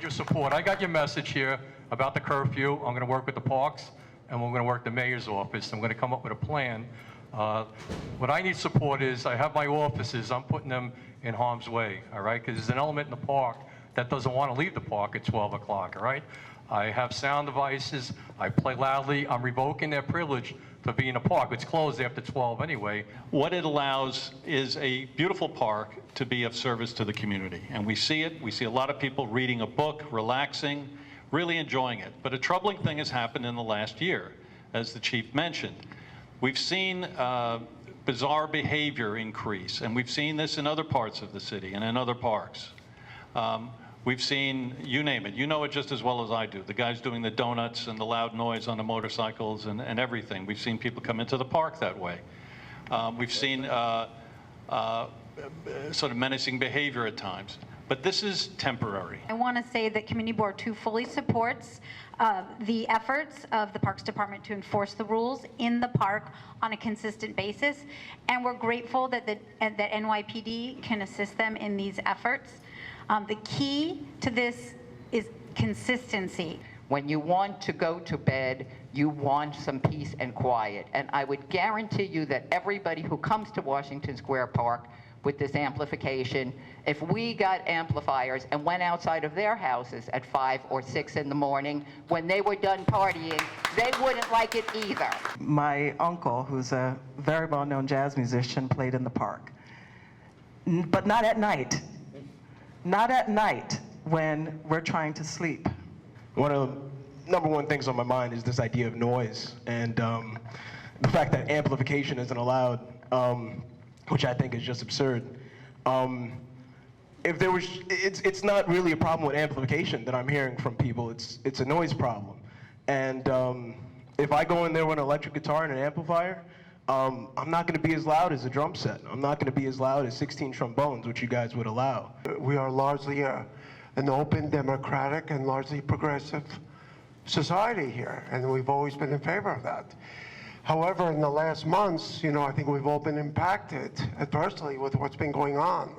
your support. I got your message here about the curfew. I'm going to work with the parks, and we're going to work the mayor's office. I'm going to come up with a plan. What I need support is, I have my offices, I'm putting them in harm's way, all right? Because there's an element in the park that doesn't want to leave the park at 12 o'clock, all right? I have sound devices, I play loudly, I'm revoking their privilege to be in a park. It's closed after 12 anyway. What it allows is a beautiful park to be of service to the community. And we see it. We see a lot of people reading a book, relaxing, really enjoying it. But a troubling thing has happened in the last year, as the chief mentioned. We've seen bizarre behavior increase, and we've seen this in other parts of the city and in other parks. We've seen, you name it, you know it just as well as I do, the guys doing the donuts and the loud noise on the motorcycles and everything. We've seen people come into the park that way. We've seen sort of menacing behavior at times. But this is temporary. I want to say that Community Board 2 fully supports the efforts of the Parks Department to enforce the rules in the park on a consistent basis, and we're grateful that that NYPD can assist them in these efforts. The key to this is consistency. When you want to go to bed, you want some peace and quiet. And I would guarantee you that everybody who comes to Washington Square Park with this amplification, if we got amplifiers and went outside of their houses at 5 or 6 in the morning, when they were done partying, they wouldn't like it either. My uncle, who's a very well-known jazz musician, played in the park. But not at night. Not at night when we're trying to sleep. One of the number one things on my mind is this idea of noise and the fact that amplification isn't allowed, which I think is just absurd. If there was, it's not really a problem with amplification that I'm hearing from people. It's a noise problem. And if I go in there with an electric guitar and an amplifier, I'm not going to be as loud as a drum set. I'm not going to be as loud as 16 trombones, which you guys would allow. We are largely an open, democratic, and largely progressive society here, and we've always been in favor of that. However, in the last months, I think we've all been impacted adversely with what's been going on.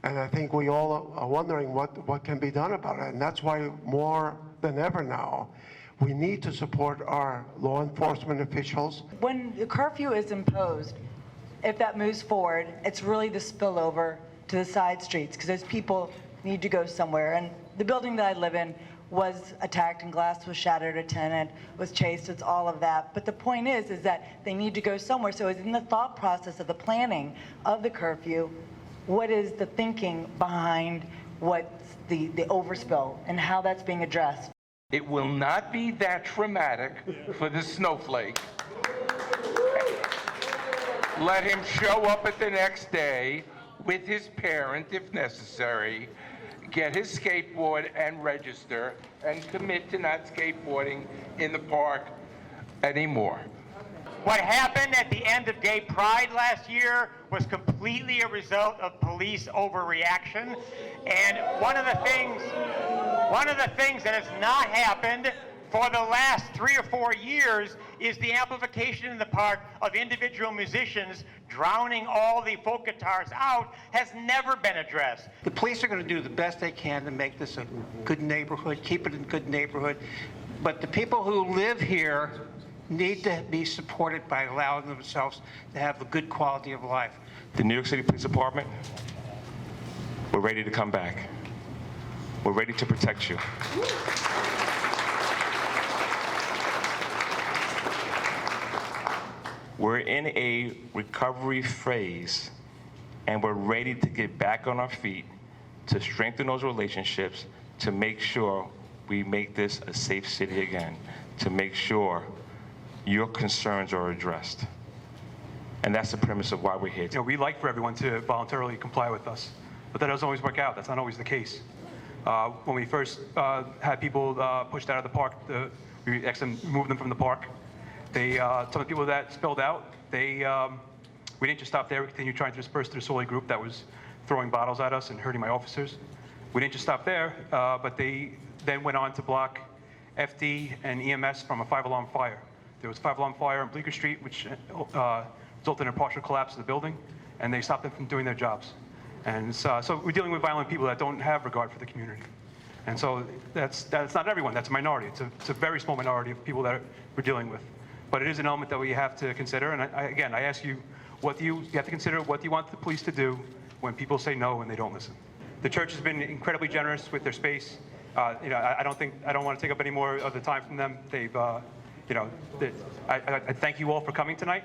And I think we all are wondering what can be done about it. And that's why more than ever now, we need to support our law enforcement officials. When the curfew is imposed, if that moves forward, it's really the spillover to the side streets, because those people need to go somewhere. And the building that I live in was attacked and glass was shattered, a tenant was chased, it's all of that. But the point is that they need to go somewhere. So it's in the thought process of the planning of the curfew, what is the thinking behind what's the overspill and how that's being addressed? It will not be that traumatic for the snowflake. Let him show up at the next day with his parent if necessary, get his skateboard and register, and commit to not skateboarding in the park anymore. What happened at the end of Gay Pride last year was completely a result of police overreaction. And one of the things that has not happened for the last 3 or 4 years is the amplification in the park of individual musicians drowning all the folk guitars out has never been addressed. The police are going to do the best they can to make this a good neighborhood, keep it a good neighborhood. But the people who live here need to be supported by allowing themselves to have a good quality of life. The New York City Police Department, we're ready to come back. We're ready to protect you. We're in a recovery phase, and we're ready to get back on our feet, to strengthen those relationships, to make sure we make this a safe city again, to make sure your concerns are addressed. And that's the premise of why we're here. We like for everyone to voluntarily comply with us, but that doesn't always work out. That's not always the case. When we first had people pushed out of the park, we actually moved them from the park. Some of the people that spilled out, we didn't just stop there. We continued trying to disperse the disorderly group that was throwing bottles at us and hurting my officers. We didn't just stop there, but they then went on to block FD and EMS from a 5-alarm fire. There was a 5-alarm fire on Bleecker Street, which resulted in a partial collapse of the building, and they stopped them from doing their jobs. And so we're dealing with violent people that don't have regard for the community. And so that's not everyone, that's a minority. It's a very small minority of people that we're dealing with. But it is an element that we have to consider. And again, I ask you, you have to consider what do you want the police to do when people say no and they don't listen. The church has been incredibly generous with their space. I don't want to take up any more of the time from them. I thank you all for coming tonight.